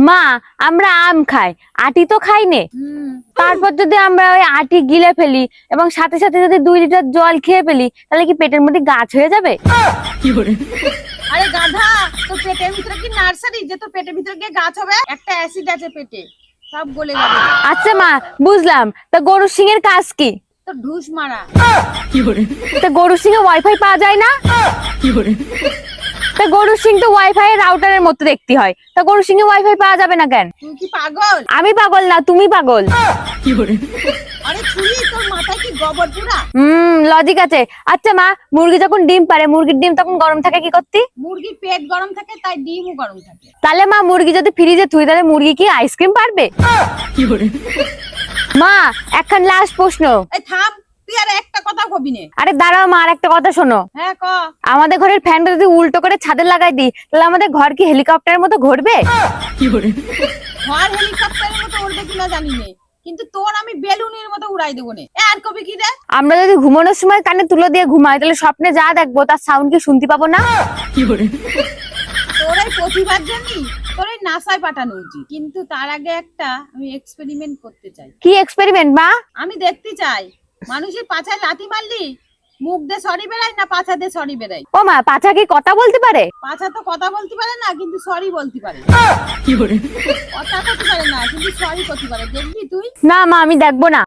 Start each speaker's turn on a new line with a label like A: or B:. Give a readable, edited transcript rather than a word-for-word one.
A: মা আমরা আম খাই, আটি তো খাই নে। তারপর যদি আমরা ওই আটি গিলে ফেলি এবং সাথে সাথে যদি 2 লিটার জল খেয়ে ফেলি, তাহলে কি পেটের মধ্যে গাছ হয়ে যাবে?
B: আরে গাধা, তো পেটের ভিতরে কি নার্সারি যে তো পেটের ভিতরে গিয়ে গাছ হবে? একটা অ্যাসিড আছে পেটে, সব গলে যাবে।
A: আচ্ছা মা, বুঝলাম। তা গরু সিং এর কাজ কি?
B: তো ঢুস মারা।
A: তা গরু সিং এ ওয়াইফাই পাওয়া যায় না? তা গরু সিং তো ওয়াইফাই এর রাউটারের মতো দেখতে হয়, তা গরু সিং এ ওয়াইফাই পাওয়া যাবে না কেন?
B: তুই কি পাগল?
A: আমি পাগল না, তুমি পাগল।
B: আরে ছুরি, তোর মাথায় কি গোবর পুরা?
A: লজিক আছে। আচ্ছা মা, মুরগি যখন ডিম পারে, মুরগির ডিম তখন গরম থাকে কি করতে?
B: মুরগির পেট গরম থাকে, তাই ডিমও গরম থাকে।
A: তাহলে মা, মুরগি যদি ফ্রিজে থুই, তাহলে মুরগি কি আইসক্রিম পারবে? মা, এখন লাস্ট প্রশ্ন।
B: এই থাম, তুই আর একটা কথা কবি নে।
A: আরে দাঁড়াও মা, আর একটা কথা শোনো।
B: হ্যাঁ ক।
A: আমাদের ঘরের ফ্যানটা যদি উল্টো করে ছাদে লাগাই দিই, তাহলে আমাদের ঘর কি হেলিকপ্টারের মতো ঘুরবে?
B: ঘর হেলিকপ্টারের মতো উড়বে কিনা জানি নে, কিন্তু তোর আমি বেলুনের মতো উড়াই দেবো নে। আর কবি কি রে?
A: আমরা যদি ঘুমানোর সময় কানে তুলো দিয়ে ঘুমাই, তাহলে স্বপ্নে যা দেখবো তার সাউন্ড কি শুনতে পাবো না?
B: তোর এই প্রতিভার জন্যই তোর এই নাসায় পাঠানো উচিত, কিন্তু তার আগে একটা আমি এক্সপেরিমেন্ট করতে চাই।
A: কি এক্সপেরিমেন্ট মা?
B: আমি দেখতে চাই মানুষের পাছায় লাথি মারলি মুখ দিয়ে সরি বেরায় না পাছা দিয়ে সরি বেরায়।
A: ও মা, পাছা কি কথা বলতে পারে?
B: পাছা তো কথা বলতে পারে না, কিন্তু সরি বলতে পারে। কথা করতে পারে না, কিন্তু সরি করতে পারে। দেখবি তুই?
A: না মা, আমি দেখবো না।